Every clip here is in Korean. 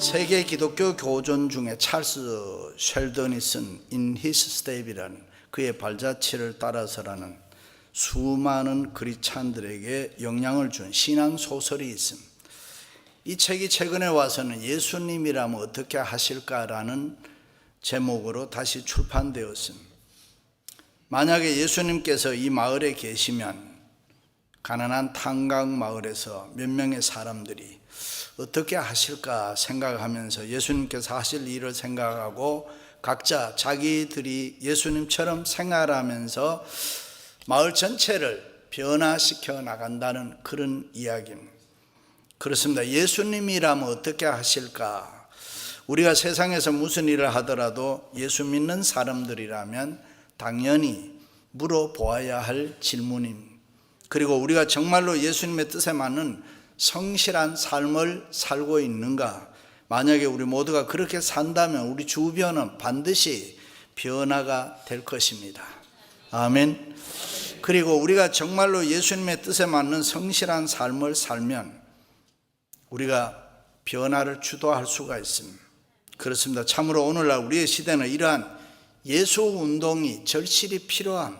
세계 기독교 교존 중에 찰스 쉘던이 쓴 In His Step이라는 그의 발자취를 따라서라는 수많은 그리스찬들에게 영향을 준 신앙 소설이 있습니다. 이 책이 최근에 와서는 예수님이라면 어떻게 하실까라는 제목으로 다시 출판되었습니다. 만약에 예수님께서 이 마을에 계시면 가난한 탄광 마을에서 몇 명의 사람들이 어떻게 하실까 생각하면서 예수님께서 하실 일을 생각하고 각자 자기들이 예수님처럼 생활하면서 마을 전체를 변화시켜 나간다는 그런 이야기입니다. 그렇습니다. 예수님이라면 어떻게 하실까? 우리가 세상에서 무슨 일을 하더라도 예수 믿는 사람들이라면 당연히 물어보아야 할 질문입니다. 그리고 우리가 정말로 예수님의 뜻에 맞는 성실한 삶을 살고 있는가? 만약에 우리 모두가 그렇게 산다면 우리 주변은 반드시 변화가 될 것입니다. 아멘. 그리고 우리가 정말로 예수님의 뜻에 맞는 성실한 삶을 살면 우리가 변화를 주도할 수가 있습니다. 그렇습니다. 참으로 오늘날 우리의 시대는 이러한 예수 운동이 절실히 필요한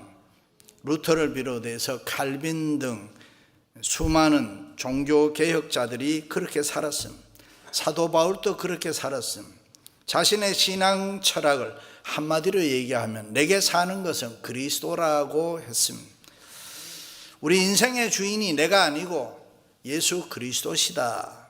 루터를 비롯해서 칼빈 등 수많은 종교 개혁자들이 그렇게 살았습니다. 사도 바울도 그렇게 살았습니다. 자신의 신앙 철학을 한마디로 얘기하면 내게 사는 것은 그리스도라고 했습니다. 우리 인생의 주인이 내가 아니고 예수 그리스도시다.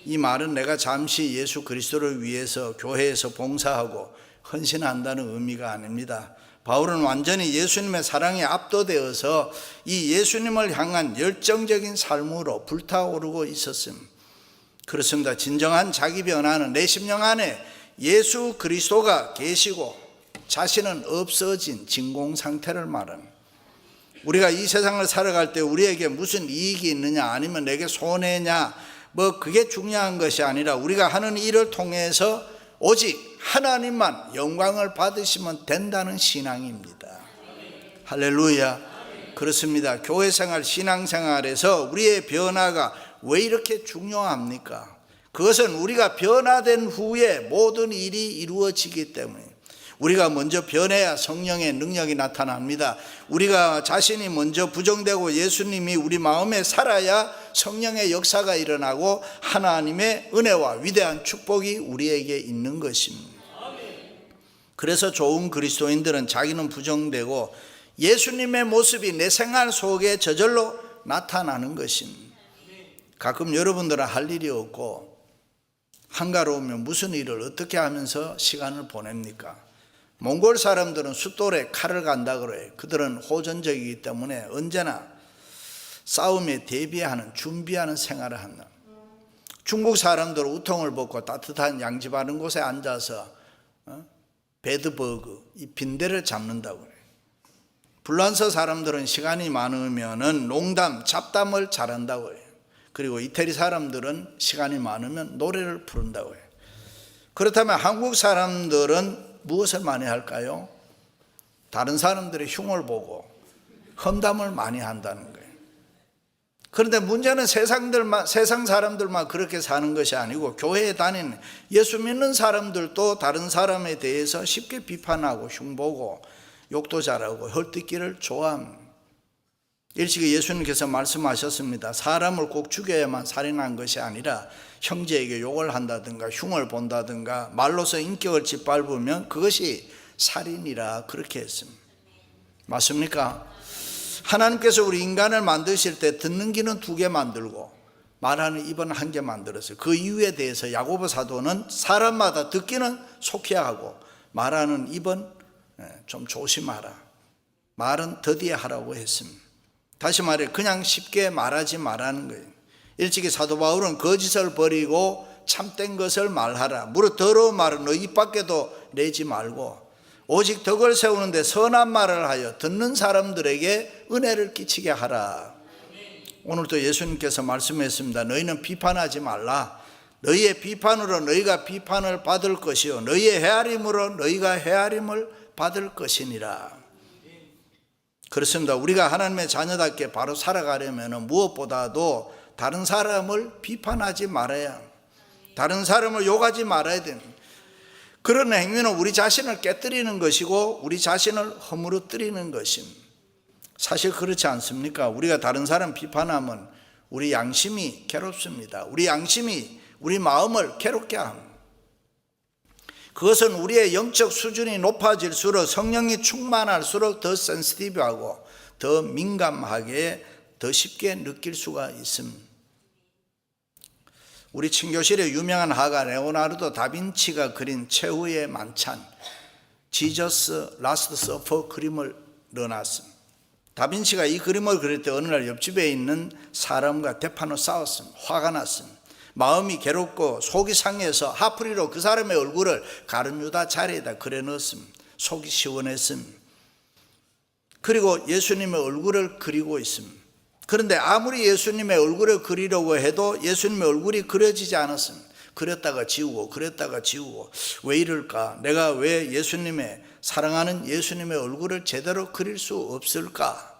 이 말은 내가 잠시 예수 그리스도를 위해서 교회에서 봉사하고 헌신한다는 의미가 아닙니다. 바울은 완전히 예수님의 사랑에 압도되어서 이 예수님을 향한 열정적인 삶으로 불타오르고 있었습니다. 그렇습니다. 진정한 자기 변화는 내 심령 안에 예수 그리스도가 계시고 자신은 없어진 진공 상태를 말합니다. 우리가 이 세상을 살아갈 때 우리에게 무슨 이익이 있느냐 아니면 내게 손해냐 그게 중요한 것이 아니라 우리가 하는 일을 통해서 오직 하나님만 영광을 받으시면 된다는 신앙입니다. 할렐루야. 그렇습니다. 교회 생활, 신앙 생활에서 우리의 변화가 왜 이렇게 중요합니까? 그것은 우리가 변화된 후에 모든 일이 이루어지기 때문에 우리가 먼저 변해야 성령의 능력이 나타납니다. 우리가 자신이 먼저 부정되고 예수님이 우리 마음에 살아야 성령의 역사가 일어나고 하나님의 은혜와 위대한 축복이 우리에게 있는 것입니다. 그래서 좋은 그리스도인들은 자기는 부정되고 예수님의 모습이 내 생활 속에 저절로 나타나는 것입니다. 가끔 여러분들은 할 일이 없고 한가로우면 무슨 일을 어떻게 하면서 시간을 보냅니까? 몽골 사람들은 숫돌에 칼을 간다 그래요. 그들은 호전적이기 때문에 언제나 싸움에 대비하는 준비하는 생활을 한다. 중국 사람들은 우통을 벗고 따뜻한 양지바른 곳에 앉아서 배드버그, 이 빈대를 잡는다고 그래요. 불란서 사람들은 시간이 많으면 농담, 잡담을 잘한다고 해요. 그리고 이태리 사람들은 시간이 많으면 노래를 부른다고 해요. 그렇다면 한국 사람들은 무엇을 많이 할까요? 다른 사람들의 흉을 보고 험담을 많이 한다는 거예요. 그런데 문제는 세상 사람들만 그렇게 사는 것이 아니고 교회에 다니는 예수 믿는 사람들도 다른 사람에 대해서 쉽게 비판하고 흉보고 욕도 잘하고 헐뜯기를 좋아합니다. 일찍이 예수님께서 말씀하셨습니다. 사람을 꼭 죽여야만 살인한 것이 아니라 형제에게 욕을 한다든가 흉을 본다든가 말로서 인격을 짓밟으면 그것이 살인이라 그렇게 했습니다. 맞습니까? 하나님께서 우리 인간을 만드실 때 듣는 귀는 2개 만들고 말하는 입은 1개 만들었어요. 그 이유에 대해서 야고보 사도는 사람마다 듣기는 속해야 하고 말하는 입은 좀 조심하라. 말은 더디에 하라고 했습니다. 다시 말해 그냥 쉽게 말하지 말라는 거예요. 일찍이 사도 바울은 거짓을 버리고 참된 것을 말하라. 무릇 더러운 말은 너 입 밖에도 내지 말고 오직 덕을 세우는데 선한 말을 하여 듣는 사람들에게 은혜를 끼치게 하라. 오늘도 예수님께서 말씀했습니다. 너희는 비판하지 말라. 너희의 비판으로 너희가 비판을 받을 것이요 너희의 헤아림으로 너희가 헤아림을 받을 것이니라. 그렇습니다. 우리가 하나님의 자녀답게 바로 살아가려면 무엇보다도 다른 사람을 비판하지 말아야 다른 사람을 욕하지 말아야 되는 그런 행위는 우리 자신을 깨뜨리는 것이고 우리 자신을 허물어뜨리는 것입니다. 사실 그렇지 않습니까? 우리가 다른 사람 비판하면 우리 양심이 괴롭습니다. 우리 양심이 우리 마음을 괴롭게 합니다. 그것은 우리의 영적 수준이 높아질수록, 성령이 충만할수록 더 센시티브하고 더 민감하게 더 쉽게 느낄 수가 있습니다. 우리 친교실의 유명한 화가 레오나르도 다빈치가 그린 최후의 만찬 지저스 라스트 서퍼 그림을 넣어놨습니다. 다빈치가 이 그림을 그릴 때 어느 날 옆집에 있는 사람과 대판으로 싸웠습니다. 화가 났습니다. 마음이 괴롭고 속이 상해서 하프리로 그 사람의 얼굴을 가룟유다 자리에다 그려 넣었습니다. 속이 시원했습니다. 그리고 예수님의 얼굴을 그리고 있습니다. 그런데 아무리 예수님의 얼굴을 그리려고 해도 예수님의 얼굴이 그려지지 않았습니다. 그렸다가 지우고 그렸다가 지우고, 왜 이럴까? 내가 왜 예수님의, 사랑하는 예수님의 얼굴을 제대로 그릴 수 없을까?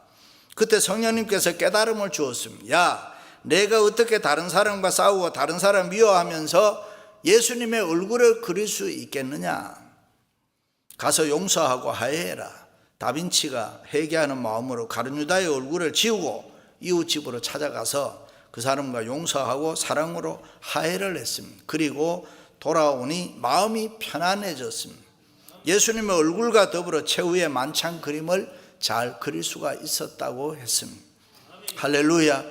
그때 성령님께서 깨달음을 주었습니다. 야, 내가 어떻게 다른 사람과 싸우고 다른 사람 미워하면서 예수님의 얼굴을 그릴 수 있겠느냐? 가서 용서하고 화해해라. 다빈치가 회개하는 마음으로 가룟유다의 얼굴을 지우고 이웃집으로 찾아가서 그 사람과 용서하고 사랑으로 화해를 했습니다. 그리고 돌아오니 마음이 편안해졌습니다. 예수님의 얼굴과 더불어 최후의 만찬 그림을 잘 그릴 수가 있었다고 했습니다. 할렐루야.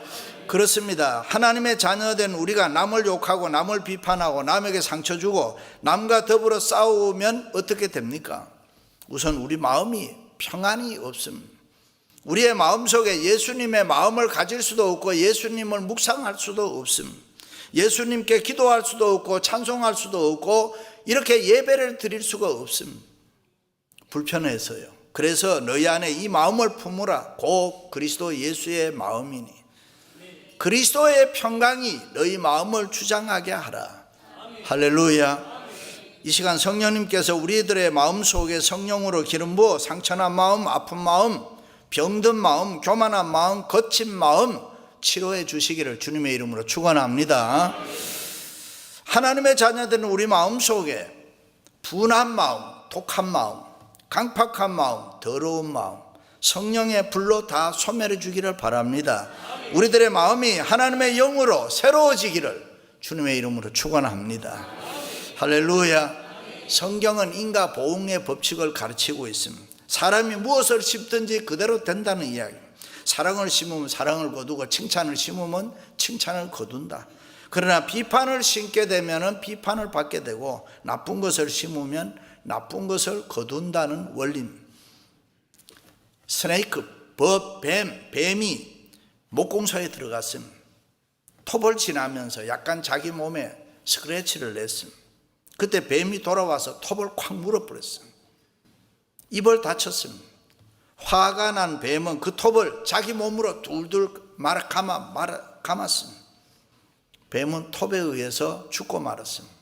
그렇습니다. 하나님의 자녀된 우리가 남을 욕하고 남을 비판하고 남에게 상처 주고 남과 더불어 싸우면 어떻게 됩니까? 우선 우리 마음이 평안이 없습니다. 우리의 마음속에 예수님의 마음을 가질 수도 없고 예수님을 묵상할 수도 없습니다. 예수님께 기도할 수도 없고 찬송할 수도 없고 이렇게 예배를 드릴 수가 없습니다. 불편해서요. 그래서 너희 안에 이 마음을 품으라. 곧 그리스도 예수의 마음이니 그리스도의 평강이 너희 마음을 주장하게 하라. 할렐루야. 이 시간 성령님께서 우리들의 마음속에 성령으로 기름 부어 상처난 마음, 아픈 마음, 병든 마음, 교만한 마음, 거친 마음 치료해 주시기를 주님의 이름으로 축원합니다. 하나님의 자녀들은 우리 마음속에 분한 마음, 독한 마음, 강팍한 마음, 더러운 마음 성령의 불로 다 소멸해 주기를 바랍니다. 우리들의 마음이 하나님의 영으로 새로워지기를 주님의 이름으로 축원합니다. 할렐루야. 성경은 인과 보응의 법칙을 가르치고 있습니다. 사람이 무엇을 심든지 그대로 된다는 이야기. 사랑을 심으면 사랑을 거두고 칭찬을 심으면 칭찬을 거둔다. 그러나 비판을 심게 되면 비판을 받게 되고 나쁜 것을 심으면 나쁜 것을 거둔다는 원리입니다. 스네이크, 뱀이 목공소에 들어갔습니다. 톱을 지나면서 약간 자기 몸에 스크래치를 냈습니다. 그때 뱀이 돌아와서 톱을 콱 물어버렸습니다. 입을 다쳤습니다. 화가 난 뱀은 그 톱을 자기 몸으로 둘둘 감았습니다. 뱀은 톱에 의해서 죽고 말았습니다.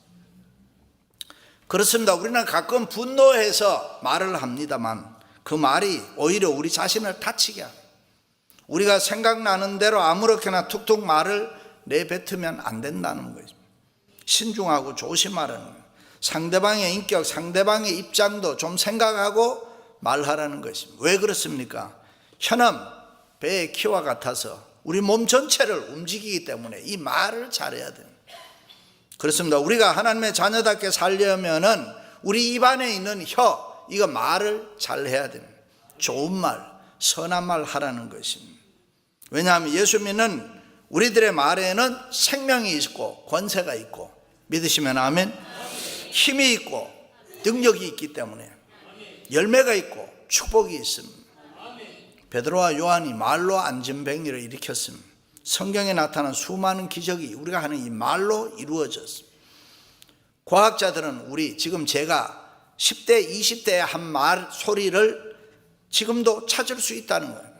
그렇습니다. 우리는 가끔 분노해서 말을 합니다만 그 말이 오히려 우리 자신을 다치게 합니다. 우리가 생각나는 대로 아무렇게나 툭툭 말을 내뱉으면 안 된다는 거죠. 신중하고 조심하라는 거예요. 상대방의 인격, 상대방의 입장도 좀 생각하고 말하라는 것입니다. 왜 그렇습니까? 혀는 배의 키와 같아서 우리 몸 전체를 움직이기 때문에 이 말을 잘해야 됩니다. 그렇습니다. 우리가 하나님의 자녀답게 살려면은 우리 입안에 있는 혀, 이거 말을 잘해야 됩니다. 좋은 말, 선한 말 하라는 것입니다. 왜냐하면 예수 믿는 우리들의 말에는 생명이 있고 권세가 있고, 믿으시면 아멘. 힘이 있고 능력이 있기 때문에 열매가 있고 축복이 있습니다. 베드로와 요한이 말로 안전병리를 일으켰습니다. 성경에 나타난 수많은 기적이 우리가 하는 이 말로 이루어졌습니다. 과학자들은 우리 지금 제가 10대, 20대에 한 말 소리를 지금도 찾을 수 있다는 거예요.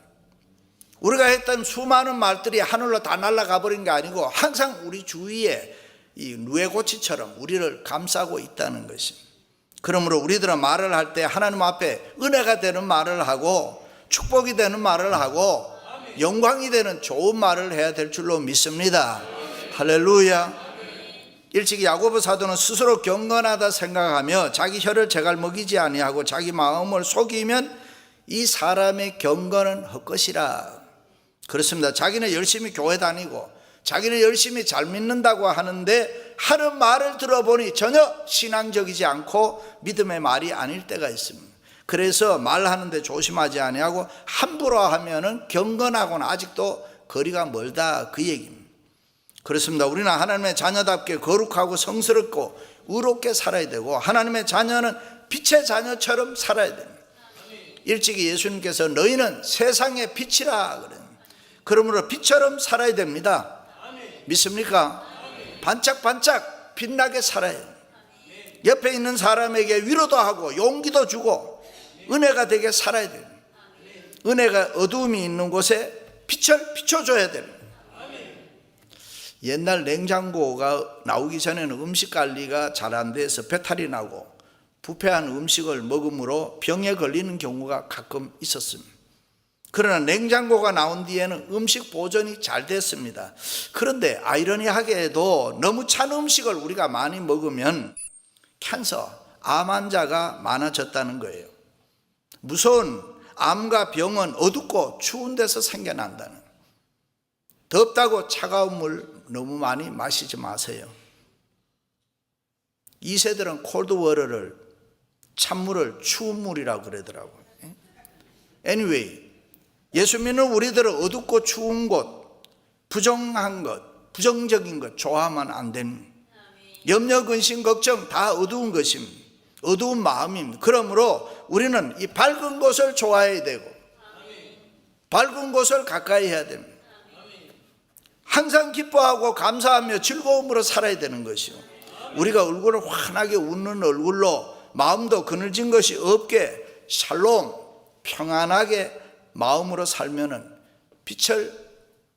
우리가 했던 수많은 말들이 하늘로 다 날아가 버린 게 아니고 항상 우리 주위에 이 누에고치처럼 우리를 감싸고 있다는 것입니다. 그러므로 우리들은 말을 할 때 하나님 앞에 은혜가 되는 말을 하고 축복이 되는 말을 하고 영광이 되는 좋은 말을 해야 될 줄로 믿습니다. 할렐루야. 일찍이 야고보 사도는 스스로 경건하다 생각하며 자기 혀를 제갈 먹이지 아니하고 자기 마음을 속이면 이 사람의 경건은 헛것이라. 그렇습니다. 자기는 열심히 교회 다니고 자기는 열심히 잘 믿는다고 하는데 하는 말을 들어보니 전혀 신앙적이지 않고 믿음의 말이 아닐 때가 있습니다. 그래서 말하는데 조심하지 아니하고 함부로 하면은 경건하고는 아직도 거리가 멀다, 그 얘기입니다. 그렇습니다. 우리는 하나님의 자녀답게 거룩하고 성스럽고 의롭게 살아야 되고 하나님의 자녀는 빛의 자녀처럼 살아야 됩니다. 일찍이 예수님께서 너희는 세상의 빛이라 그래요. 그러므로 빛처럼 살아야 됩니다. 믿습니까? 반짝반짝 빛나게 살아야 해요. 옆에 있는 사람에게 위로도 하고 용기도 주고 은혜가 되게 살아야 돼요. 은혜가 어두움이 있는 곳에 빛을 비춰줘야 됩니다. 옛날 냉장고가 나오기 전에는 음식 관리가 잘 안 돼서 배탈이 나고 부패한 음식을 먹음으로 병에 걸리는 경우가 가끔 있었습니다. 그러나 냉장고가 나온 뒤에는 음식 보존이 잘 됐습니다. 그런데 아이러니하게도 너무 찬 음식을 우리가 많이 먹으면 캔서, 암 환자가 많아졌다는 거예요. 무서운 암과 병은 어둡고 추운 데서 생겨난다는. 덥다고 차가운 물 너무 많이 마시지 마세요. 2세들은 콜드워터를, 찬물을 추운 물이라고 그러더라고요. Anyway, 예수 믿는 우리들은 어둡고 추운 곳, 부정한 것, 부정적인 것 좋아하면 안 됩니다. 염려, 근심, 걱정 다 어두운 것입니다. 어두운 마음입니다. 그러므로 우리는 이 밝은 곳을 좋아해야 되고 밝은 곳을 가까이 해야 됩니다. 항상 기뻐하고 감사하며 즐거움으로 살아야 되는 것이요. 우리가 얼굴을 환하게 웃는 얼굴로 마음도 그늘진 것이 없게 샬롬, 평안하게 마음으로 살면은 빛을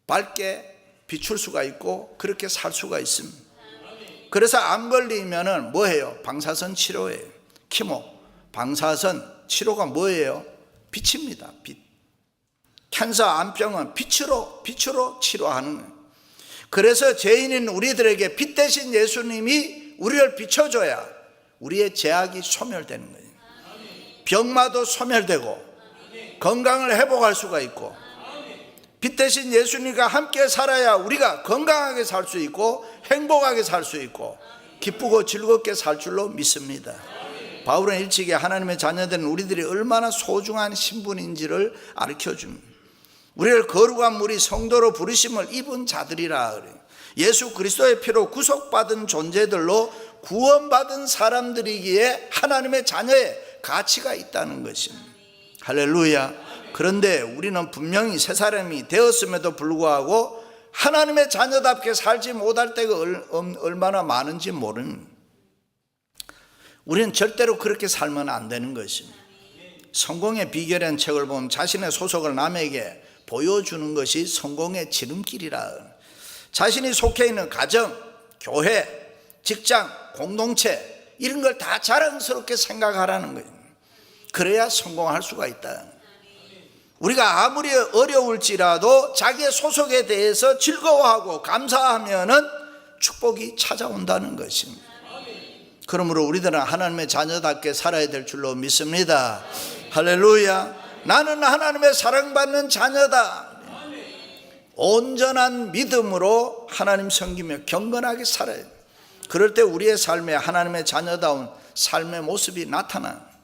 밝게 비출 수가 있고 그렇게 살 수가 있습니다. 그래서 암 걸리면은 뭐해요? 방사선 치료예요. 키모, 방사선 치료가 뭐예요? 빛입니다. 빛. 캔서, 암병은 빛으로 치료하는 거예요. 그래서 죄인인 우리들에게 빛 대신 예수님이 우리를 비춰줘야 우리의 죄악이 소멸되는 거예요. 병마도 소멸되고 건강을 회복할 수가 있고 빛 대신 예수님과 함께 살아야 우리가 건강하게 살 수 있고 행복하게 살 수 있고 기쁘고 즐겁게 살 줄로 믿습니다. 바울은 일찍이 하나님의 자녀된 우리들이 얼마나 소중한 신분인지를 가르쳐줍니다. 우리를 거룩한 무리 성도로 부르심을 입은 자들이라 그래요. 예수 그리스도의 피로 구속받은 존재들로 구원받은 사람들이기에 하나님의 자녀의 가치가 있다는 것입니다. 할렐루야. 그런데 우리는 분명히 새 사람이 되었음에도 불구하고 하나님의 자녀답게 살지 못할 때가 얼마나 많은지 모르는, 우리는 절대로 그렇게 살면 안 되는 것입니다. 성공의 비결이라는 책을 보면 자신의 소속을 남에게 보여주는 것이 성공의 지름길이라. 자신이 속해 있는 가정, 교회, 직장, 공동체 이런 걸 다 자랑스럽게 생각하라는 거예요. 그래야 성공할 수가 있다. 우리가 아무리 어려울지라도 자기의 소속에 대해서 즐거워하고 감사하면은 축복이 찾아온다는 것입니다. 그러므로 우리들은 하나님의 자녀답게 살아야 될 줄로 믿습니다. 할렐루야. 나는 하나님의 사랑받는 자녀다. 온전한 믿음으로 하나님 섬기며 경건하게 살아야 돼. 그럴 때 우리의 삶에 하나님의 자녀다운 삶의 모습이 나타나.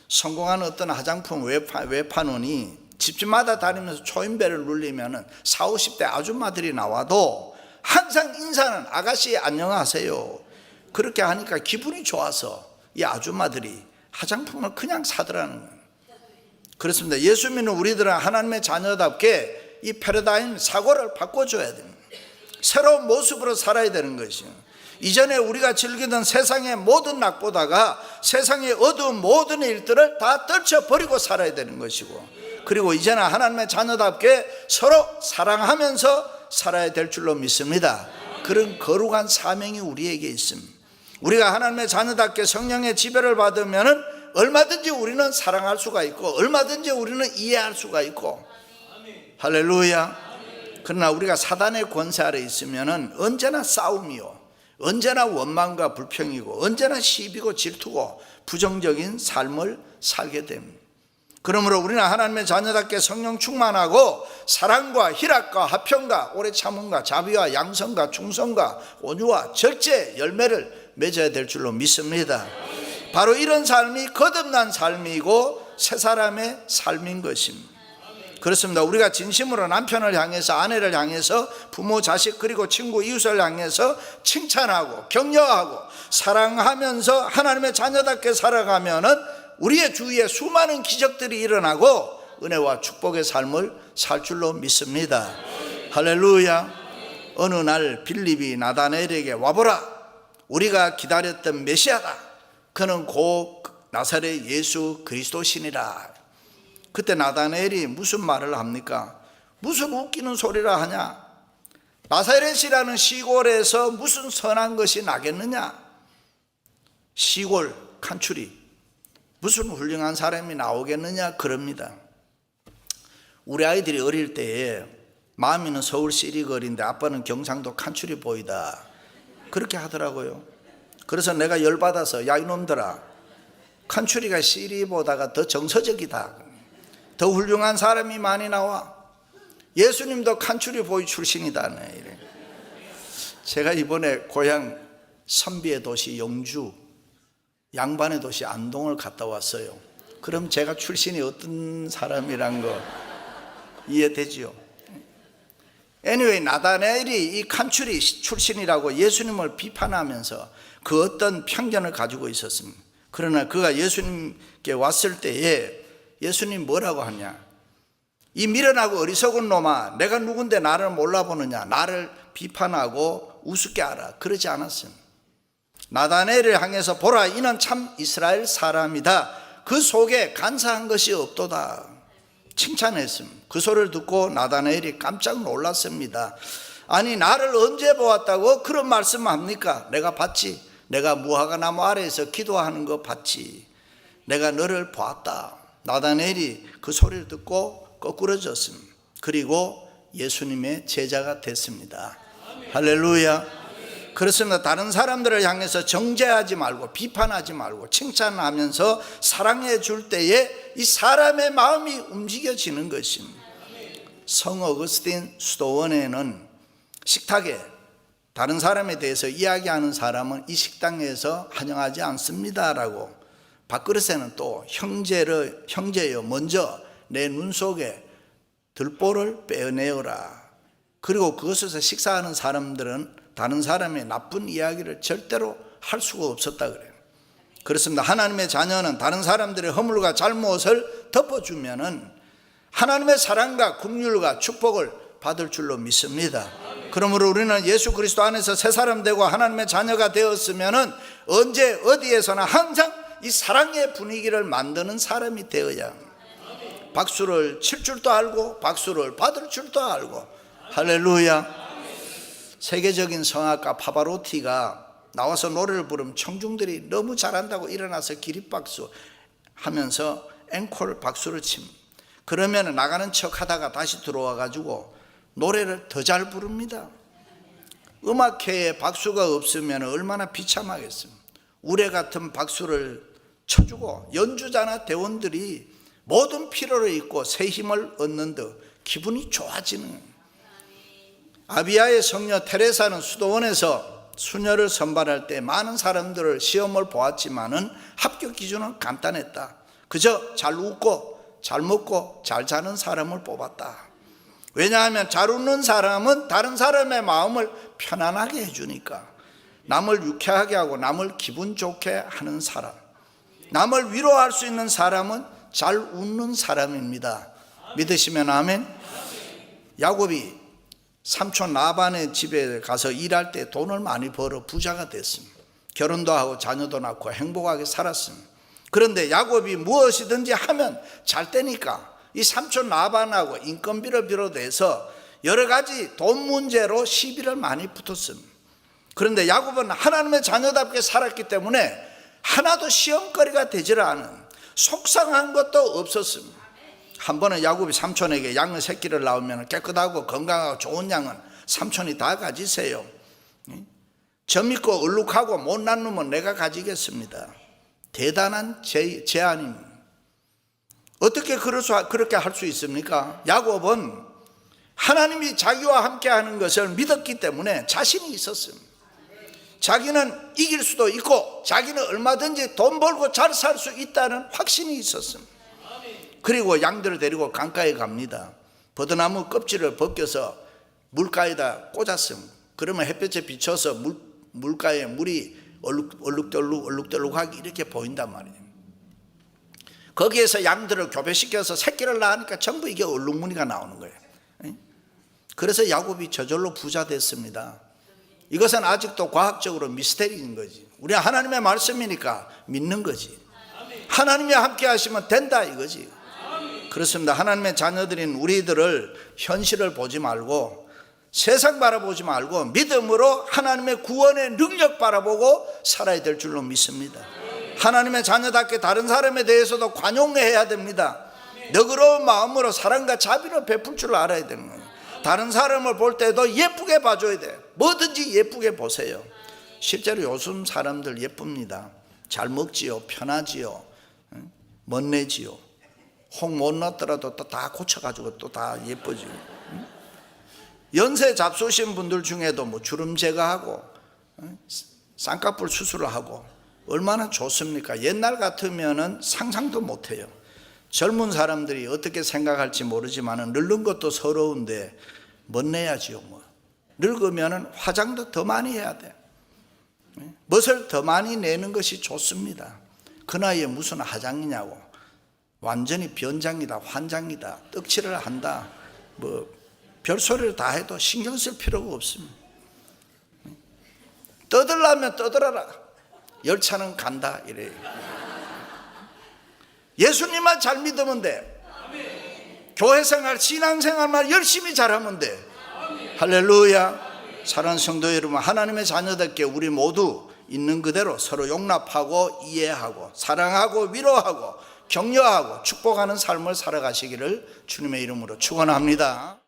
성공한 어떤 화장품 외판원이 집집마다 다니면서 초인벨을 눌리면 40, 50대 아줌마들이 나와도 항상 인사는 아가씨 안녕하세요. 그렇게 하니까 기분이 좋아서 이 아줌마들이 화장품을 그냥 사더라는 거예요. 그렇습니다. 예수 믿는 우리들은 하나님의 자녀답게 이 패러다임 사고를 바꿔줘야 됩니다. 새로운 모습으로 살아야 되는 것이요. 이전에 우리가 즐기던 세상의 모든 낙보다가 세상의 어두운 모든 일들을 다 떨쳐버리고 살아야 되는 것이고, 그리고 이제는 하나님의 자녀답게 서로 사랑하면서 살아야 될 줄로 믿습니다. 그런 거룩한 사명이 우리에게 있습니다. 우리가 하나님의 자녀답게 성령의 지배를 받으면 얼마든지 우리는 사랑할 수가 있고 얼마든지 우리는 이해할 수가 있고. 할렐루야. 그러나 우리가 사단의 권세 아래 있으면 언제나 싸움이요, 언제나 원망과 불평이고 언제나 시비고 질투고 부정적인 삶을 살게 됩니다. 그러므로 우리는 하나님의 자녀답게 성령 충만하고 사랑과 희락과 화평과 오래 참음과 자비와 양성과 충성과 온유와 절제 열매를 맺어야 될 줄로 믿습니다. 바로 이런 삶이 거듭난 삶이고 새 사람의 삶인 것입니다. 그렇습니다. 우리가 진심으로 남편을 향해서, 아내를 향해서, 부모, 자식 그리고 친구, 이웃을 향해서 칭찬하고 격려하고 사랑하면서 하나님의 자녀답게 살아가면은 우리의 주위에 수많은 기적들이 일어나고 은혜와 축복의 삶을 살 줄로 믿습니다. 할렐루야. 어느 날 빌립이 나다나엘에게 와보라, 우리가 기다렸던 메시아다, 그는 곧 나사렛 예수 그리스도시니라. 그때 나다나엘이 무슨 말을 합니까? 무슨 웃기는 소리라 하냐? 나사렛이라는 시골에서 무슨 선한 것이 나겠느냐? 시골 칸추리 무슨 훌륭한 사람이 나오겠느냐 그럽니다. 우리 아이들이 어릴 때에 마음이는 서울 시리거리인데 아빠는 경상도 칸추리 보이다 그렇게 하더라고요. 그래서 내가 열받아서 야 이놈들아, 칸추리가 시리보다가 더 정서적이다, 더 훌륭한 사람이 많이 나와, 예수님도 칸추리 보이 출신이다. 이래. 제가 이번에 고향 선비의 도시 영주, 양반의 도시 안동을 갔다 왔어요. 그럼 제가 출신이 어떤 사람이란 거 이해되지요? anyway, 나다나엘이 이 칸추리 출신이라고 예수님을 비판하면서 그 어떤 편견을 가지고 있었습니다. 그러나 그가 예수님께 왔을 때에 예수님 뭐라고 하냐? 이 미련하고 어리석은 놈아, 내가 누군데 나를 몰라보느냐? 나를 비판하고 우습게 하라. 그러지 않았습니다. 나다나엘을 향해서 보라, 이는 참 이스라엘 사람이다, 그 속에 간사한 것이 없도다 칭찬했습니다. 그 소리를 듣고 나다나엘이 깜짝 놀랐습니다. 아니, 나를 언제 보았다고 그런 말씀합니까? 내가 봤지. 내가 무화과 나무 아래에서 기도하는 거 봤지. 내가 너를 보았다. 나다나엘이 그 소리를 듣고 거꾸러졌습니다. 그리고 예수님의 제자가 됐습니다. 할렐루야. 그렇습니다. 다른 사람들을 향해서 정죄하지 말고 비판하지 말고 칭찬하면서 사랑해 줄 때에 이 사람의 마음이 움직여지는 것입니다. 성 어거스틴 수도원에는 식탁에 다른 사람에 대해서 이야기하는 사람은 이 식당에서 환영하지 않습니다라고, 밥그릇에는 또 형제여 먼저 내 눈 속에 들보를 빼어내어라. 그리고 그것에서 식사하는 사람들은 다른 사람의 나쁜 이야기를 절대로 할 수가 없었다 그래요. 그렇습니다. 하나님의 자녀는 다른 사람들의 허물과 잘못을 덮어주면은 하나님의 사랑과 긍휼과 축복을 받을 줄로 믿습니다. 그러므로 우리는 예수 그리스도 안에서 새 사람 되고 하나님의 자녀가 되었으면은 언제 어디에서나 항상 이 사랑의 분위기를 만드는 사람이 되어야 합니다. 박수를 칠 줄도 알고 박수를 받을 줄도 알고. 할렐루야. 세계적인 성악가 파바로티가 나와서 노래를 부르면 청중들이 너무 잘한다고 일어나서 기립박수 하면서 앵콜 박수를 칩니다. 그러면 나가는 척 하다가 다시 들어와 가지고 노래를 더 잘 부릅니다. 음악회에 박수가 없으면 얼마나 비참하겠습니까? 우레 같은 박수를 쳐주고 연주자나 대원들이 모든 피로를 잊고 새 힘을 얻는 듯 기분이 좋아지는. 아비아의 성녀 테레사는 수도원에서 수녀를 선발할 때 많은 사람들을 시험을 보았지만은 합격 기준은 간단했다. 그저 잘 웃고 잘 먹고 잘 자는 사람을 뽑았다. 왜냐하면 잘 웃는 사람은 다른 사람의 마음을 편안하게 해주니까. 남을 유쾌하게 하고 남을 기분 좋게 하는 사람, 남을 위로할 수 있는 사람은 잘 웃는 사람입니다. 믿으시면 아멘. 야곱이 삼촌 라반의 집에 가서 일할 때 돈을 많이 벌어 부자가 됐습니다. 결혼도 하고 자녀도 낳고 행복하게 살았습니다. 그런데 야곱이 무엇이든지 하면 잘 되니까 이 삼촌 라반하고 인건비를 비롯해서 여러 가지 돈 문제로 시비를 많이 붙었습니다. 그런데 야곱은 하나님의 자녀답게 살았기 때문에 하나도 시험거리가 되질 않은, 속상한 것도 없었습니다. 한 번은 야곱이 삼촌에게 양 새끼를 낳으면 깨끗하고 건강하고 좋은 양은 삼촌이 다 가지세요. 저 믿고 얼룩하고 못난 놈은 내가 가지겠습니다. 대단한 제안입니다. 어떻게 그렇게 할 수 있습니까? 야곱은 하나님이 자기와 함께 하는 것을 믿었기 때문에 자신이 있었습니다. 자기는 이길 수도 있고 자기는 얼마든지 돈 벌고 잘 살 수 있다는 확신이 있었습니다. 그리고 양들을 데리고 강가에 갑니다. 버드나무 껍질을 벗겨서 물가에다 꽂았습니다. 그러면 햇볕에 비춰서 물가에 물이 얼룩덜룩하게 이렇게 보인단 말이에요. 거기에서 양들을 교배시켜서 새끼를 낳으니까 전부 이게 얼룩무늬가 나오는 거예요. 그래서 야곱이 저절로 부자 됐습니다. 이것은 아직도 과학적으로 미스테리인 거지. 우리 하나님의 말씀이니까 믿는 거지. 하나님이 함께 하시면 된다 이거지. 그렇습니다. 하나님의 자녀들인 우리들을 현실을 보지 말고 세상 바라보지 말고 믿음으로 하나님의 구원의 능력 바라보고 살아야 될 줄로 믿습니다. 하나님의 자녀답게 다른 사람에 대해서도 관용해야 됩니다. 너그러운 마음으로 사랑과 자비를 베풀 줄 알아야 되는 거예요. 다른 사람을 볼 때도 예쁘게 봐줘야 돼요. 뭐든지 예쁘게 보세요. 실제로 요즘 사람들 예쁩니다. 잘 먹지요, 편하지요, 멋내지요. 홍 못 넣었더라도 또 다 고쳐가지고 또 다 예뻐지고. 연세 잡수신 분들 중에도 뭐 주름 제거하고 쌍꺼풀 수술을 하고 얼마나 좋습니까? 옛날 같으면은 상상도 못해요. 젊은 사람들이 어떻게 생각할지 모르지만 늙은 것도 서러운데 멋내야지요. 뭐 늙으면은 화장도 더 많이 해야 돼. 멋을 더 많이 내는 것이 좋습니다. 그 나이에 무슨 화장이냐고. 완전히 변장이다, 환장이다, 떡칠을 한다, 뭐 별소리를 다 해도 신경 쓸 필요가 없습니다. 떠들라면 떠들어라. 열차는 간다 이래요. 예수님만 잘 믿으면 돼. 교회생활, 신앙생활만 열심히 잘하면 돼. 할렐루야. 사랑하는 성도 여러분, 하나님의 자녀답게 우리 모두 있는 그대로 서로 용납하고 이해하고 사랑하고 위로하고 격려하고 축복하는 삶을 살아가시기를 주님의 이름으로 축원합니다.